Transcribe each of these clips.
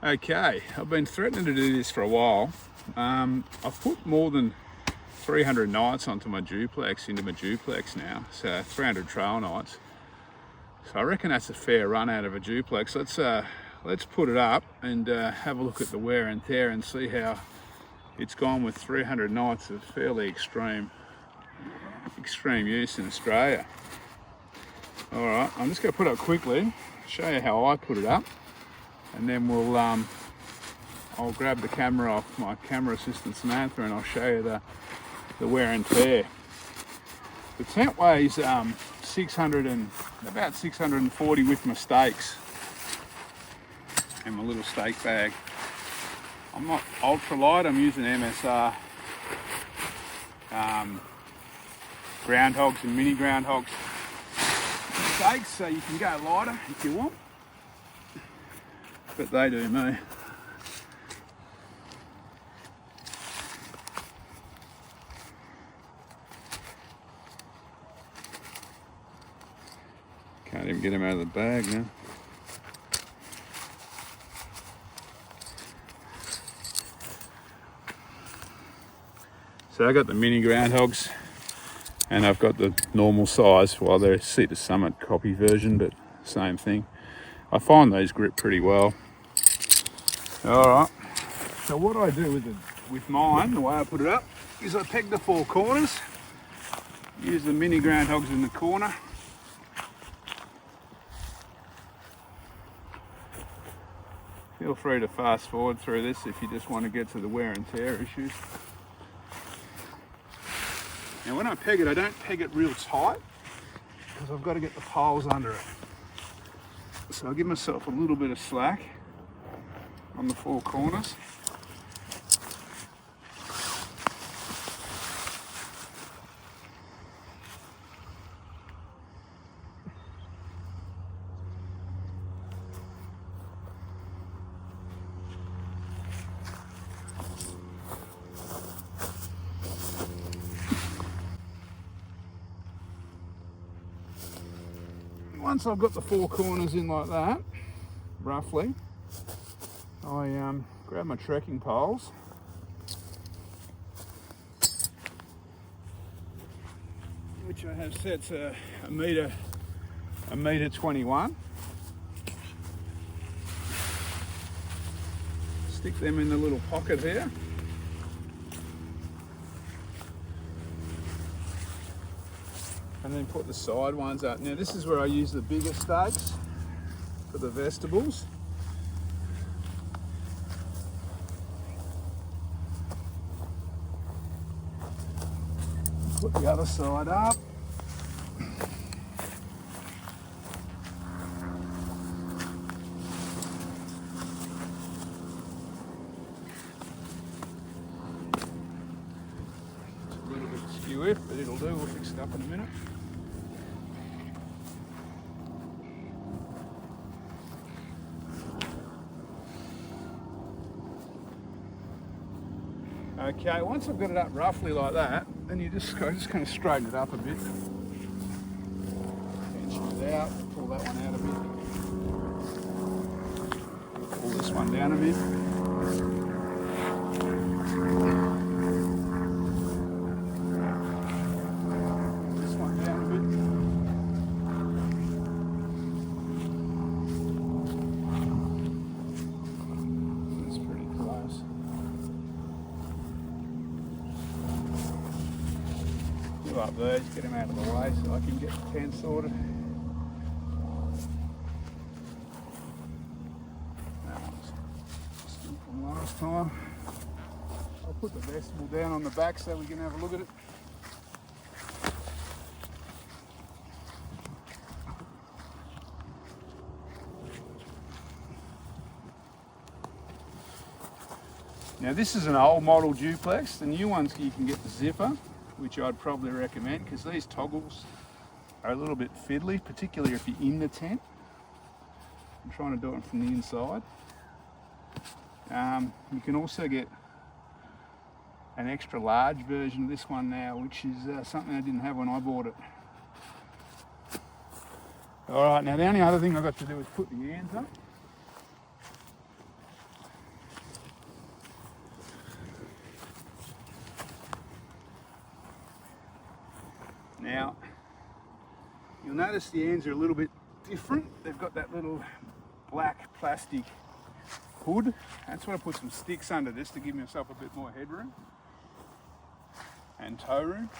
Okay, I've been threatening to do this for a while. I've put more than 300 nights into my duplex now, so 300 trail nights. So I reckon that's a fair run out of a duplex. Let's put it up and have a look at the wear and tear and see how it's gone with 300 nights of fairly extreme use in Australia. All right, I'm just going to put it up quickly, show you how I put it up, and then I'll grab the camera off my camera assistant Samantha and I'll show you the wear and tear. The tent weighs about 640 with my stakes and my little stake bag. I'm not ultra light, I'm using MSR groundhogs and mini groundhogs stakes, so you can go lighter if you want, but they do me. Can't even get them out of the bag now. So I got the mini groundhogs and I've got the normal size. Well, they're Sea to Summit copy version, but same thing. I find these grip pretty well. All right. So what I do with mine, the way I put it up, is I peg the four corners. Use the mini groundhogs in the corner. Feel free to fast forward through this if you just want to get to the wear and tear issues. Now when I peg it, I don't peg it real tight because I've got to get the poles under it. So I'll give myself a little bit of slack on the four corners. Once I've got the four corners in like that, roughly, I grab my trekking poles, which I have set to a metre 21. Stick them in the little pocket here. And then put the side ones up. Now this is where I use the bigger stakes for the vegetables. Put the other side up. It's a little bit skew but it'll do. We'll fix it up in a minute. Okay, once I've got it up roughly like that, then you just kind of straighten it up a bit. Tension it out, pull that one out a bit. Pull this one down a bit. This one down a bit. That's pretty close. Up there, just get them out of the way so I can get the tent sorted. That one's still from last time. I'll put the vegetable down on the back so we can have a look at it. Now this is an old model duplex. The new ones you can get the zipper, which I'd probably recommend because these toggles are a little bit fiddly, particularly if you're in the tent. I'm trying to do it from the inside. You can also get an extra large version of this one now, which is something I didn't have when I bought it. All right, now the only other thing I've got to do is put the ends up. Now, you'll notice the ends are a little bit different. They've got that little black plastic hood. That's why I put some sticks under this to give myself a bit more headroom and toe room.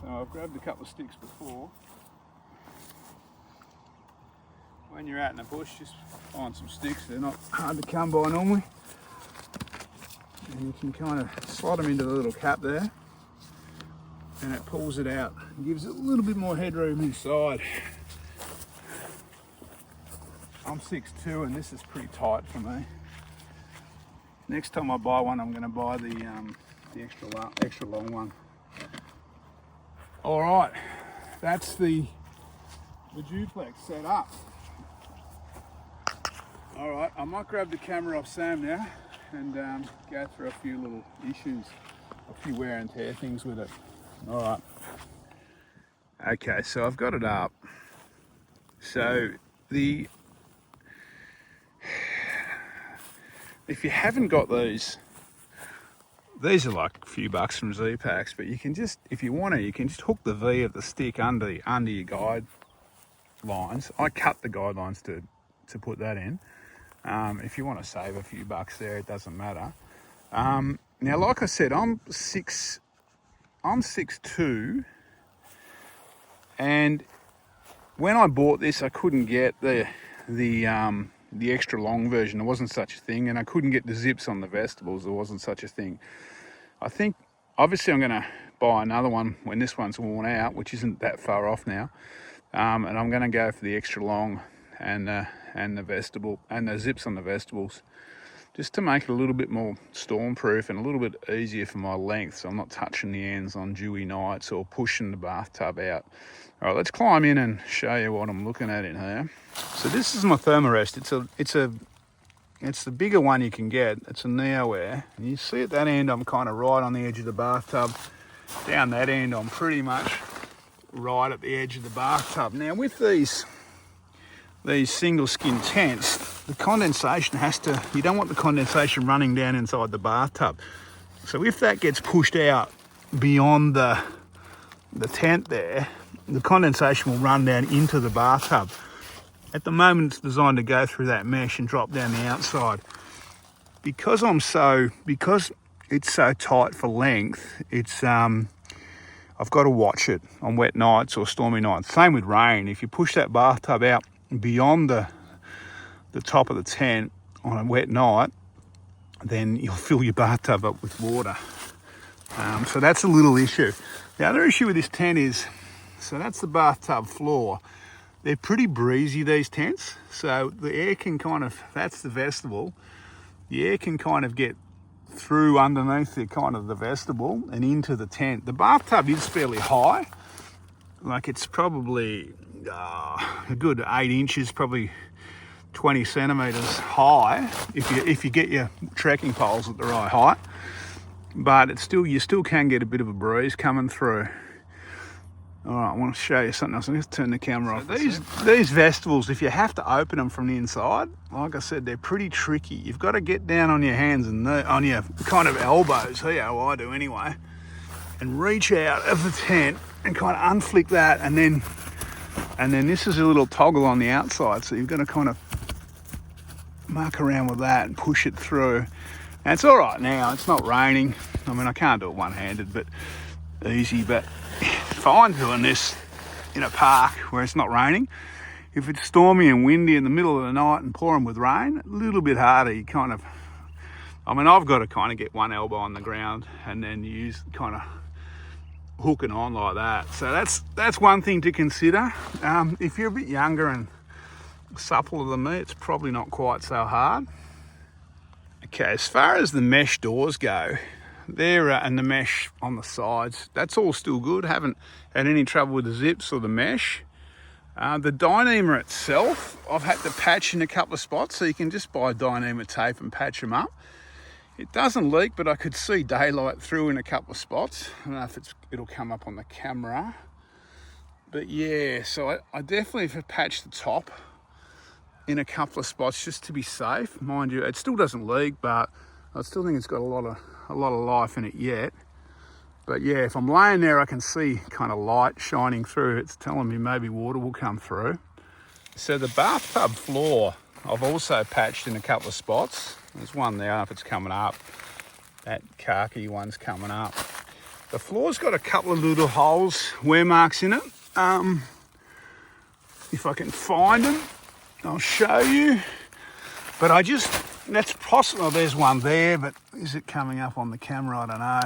So I've grabbed a couple of sticks before. When you're out in the bush, just find some sticks. They're not hard to come by normally. And you can kind of slot them into the little cap there, and it pulls it out and gives it a little bit more headroom inside. I'm 6'2", and this is pretty tight for me. Next time I buy one, I'm going to buy the extra long one. All right, that's the duplex set up. All right, I might grab the camera off Sam now and go through a few little issues, a few wear and tear things with it. All right. Okay, so I've got it up. So if you haven't got these are like a few bucks from Zpacks, but you can just, if you want to, you can just hook the V of the stick under your guide lines. I cut the guidelines to put that in. If you want to save a few bucks there, it doesn't matter. Now, like I said, I'm 6'2", and when I bought this, I couldn't get the extra long version. There wasn't such a thing, and I couldn't get the zips on the vestibles. There wasn't such a thing. I think, obviously, I'm going to buy another one when this one's worn out, which isn't that far off now, and I'm going to go for the extra long and the vestibule and the zips on the vestibles, just to make it a little bit more storm-proof and a little bit easier for my length, so I'm not touching the ends on dewy nights or pushing the bathtub out. All right, let's climb in and show you what I'm looking at in here. So this is my thermarest. It's the bigger one you can get. It's a Neo-Air. And you see at that end, I'm kind of right on the edge of the bathtub. Down that end, I'm pretty much right at the edge of the bathtub. Now with these single skin tents, the condensation you don't want the condensation running down inside the bathtub. So if that gets pushed out beyond the tent there, the condensation will run down into the bathtub. At the moment, it's designed to go through that mesh and drop down the outside. Because it's so tight for length, I've got to watch it on wet nights or stormy nights. Same with rain. If you push that bathtub out beyond the top of the tent on a wet night, then you'll fill your bathtub up with water. So that's a little issue. The other issue with this tent is, so that's the bathtub floor. They're pretty breezy, these tents. So the air can that's the vestibule. The air can kind of get through underneath the vestibule and into the tent. The bathtub is fairly high. Like it's probably a good 8 inches, probably 20 centimeters high if you get your trekking poles at the right height. But you still can get a bit of a breeze coming through. All right, I want to show you something else. I'm going to turn the camera off. These vestibules, if you have to open them from the inside, like I said, they're pretty tricky. You've got to get down on your hands and on your kind of elbows, well, I do anyway, and reach out of the tent and kind of unflick that, and then this is a little toggle on the outside, so you've got to kind of muck around with that and push it through. And it's all right now. It's not raining. I mean, I can't do it one-handed, but easy. But fine doing this in a park where it's not raining. If it's stormy and windy in the middle of the night and pouring with rain, a little bit harder. I've got to kind of get one elbow on the ground and then use kind of hooking on like that. So that's one thing to consider. If you're a bit younger and suppler than me, it's probably not quite so hard. Okay, as far as the mesh doors go, and the mesh on the sides, that's all still good. Haven't had any trouble with the zips or the mesh. The Dyneema itself, I've had to patch in a couple of spots, so you can just buy Dyneema tape and patch them up. It doesn't leak, but I could see daylight through in a couple of spots. I don't know if it'll come up on the camera. But yeah, so I definitely have patched the top. in a couple of spots just to be safe. Mind you, it still doesn't leak, but I still think it's got a lot of life in it yet. But yeah, if I'm laying there, I can see kind of light shining through. It's telling me maybe water will come through. So the bathtub floor, I've also patched in a couple of spots. There's one there, I don't know if it's coming up. That khaki one's coming up. The floor's got a couple of little holes, wear marks in it. If I can find them, I'll show you. But that's possible. Oh, there's one there, but is it coming up on the camera? I don't know.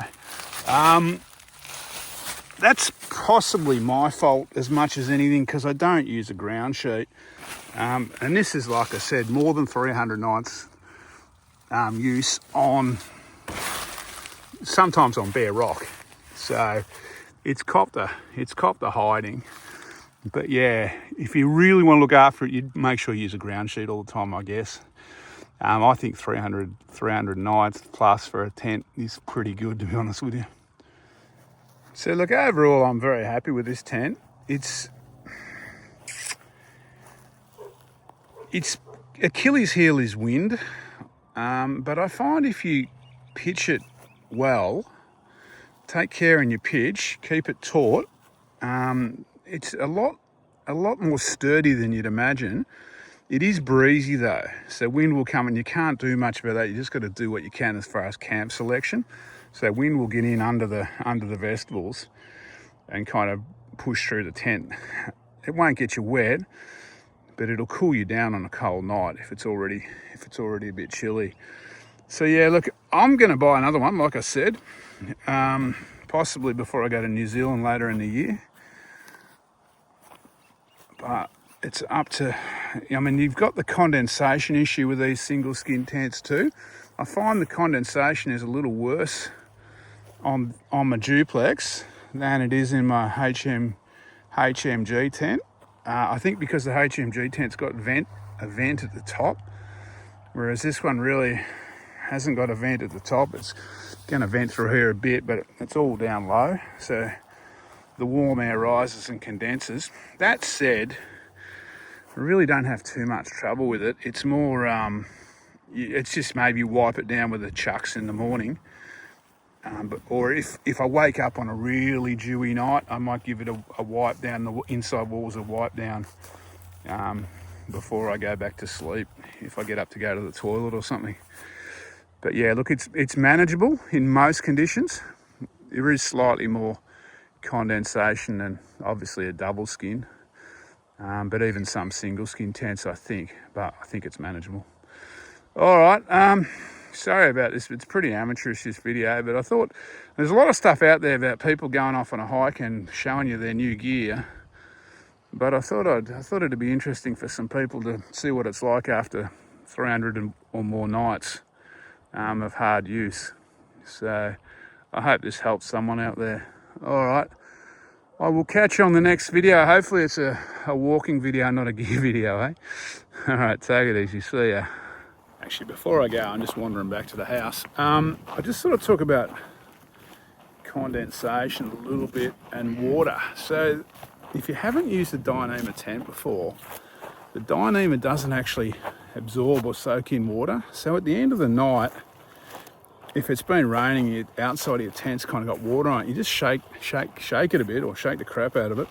That's possibly my fault as much as anything, because I don't use a ground sheet. And this is, like I said, more than 300 nights use on, sometimes on bare rock. So it's copped a hiding. But yeah, if you really want to look after it, you'd make sure you use a ground sheet all the time, I guess. I think 300 nights plus for a tent is pretty good, to be honest with you. So look, overall, I'm very happy with this tent. Its Achilles heel is wind, but I find if you pitch it well, take care in your pitch, keep it taut, it's a lot more sturdy than you'd imagine. It is breezy though, so wind will come, and you can't do much about that. You just got to do what you can as far as camp selection. So wind will get in under the vegetables and kind of push through the tent. It won't get you wet, but it'll cool you down on a cold night if it's already a bit chilly. So yeah, look, I'm going to buy another one, like I said, possibly before I go to New Zealand later in the year. But it's up to, I mean, you've got the condensation issue with these single skin tents too. I find the condensation is a little worse on my duplex than it is in my HMG tent. I think because the HMG tent's got a vent at the top, whereas this one really hasn't got a vent at the top. It's going to vent through here a bit, but it's all down low, so the warm air rises and condenses. That said, I really don't have too much trouble with it. It's more, it's just maybe wipe it down with the chucks in the morning. Or if I wake up on a really dewy night, I might give it a wipe down, the inside walls a wipe down before I go back to sleep, if I get up to go to the toilet or something. But yeah, look, it's manageable in most conditions. There is slightly more condensation than obviously a double skin, but even some single skin tents, I think it's manageable. All right, sorry about this. It's pretty amateurish, this video, but I thought there's a lot of stuff out there about people going off on a hike and showing you their new gear, but I thought it'd be interesting for some people to see what it's like after 300 or more nights of hard use. So I hope this helps someone out there. All right, I will catch you on the next video. Hopefully it's a walking video, not a gear video, eh? All right, take it easy. See ya. Actually, before I go, I'm just wandering back to the house. I just sort of talk about condensation a little bit and water. So if you haven't used a Dyneema tent before, the Dyneema doesn't actually absorb or soak in water. So at the end of the night, if it's been raining, outside of your tent's kind of got water on it, you just shake it a bit, or shake the crap out of it,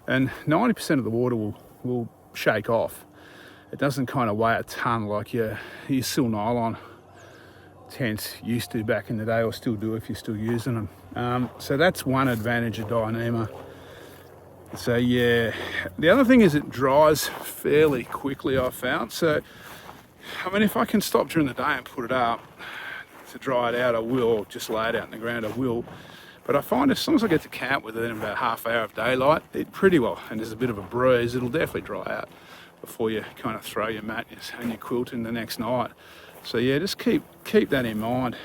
and 90% of the water will shake off. It doesn't kind of weigh a ton like your sil nylon tents used to back in the day, or still do if you're still using them. So that's one advantage of Dyneema. So yeah, the other thing is it dries fairly quickly, I've found. So I mean, if I can stop during the day and put it up to dry it out, I will. Or just lay it out in the ground, I will. But I find as soon as I get to camp within about half hour of daylight, it pretty well, and there's a bit of a breeze, it'll definitely dry out before you kind of throw your mat and your quilt in the next night. So yeah, just keep that in mind.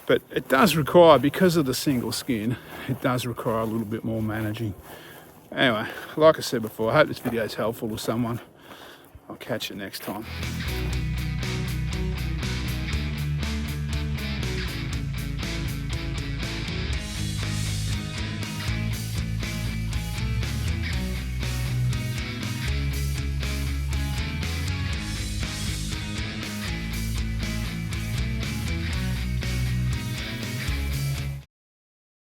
But it does require, because of the single skin, it does require a little bit more managing. Anyway, like I said before, I hope this video is helpful to someone. I'll catch you next time.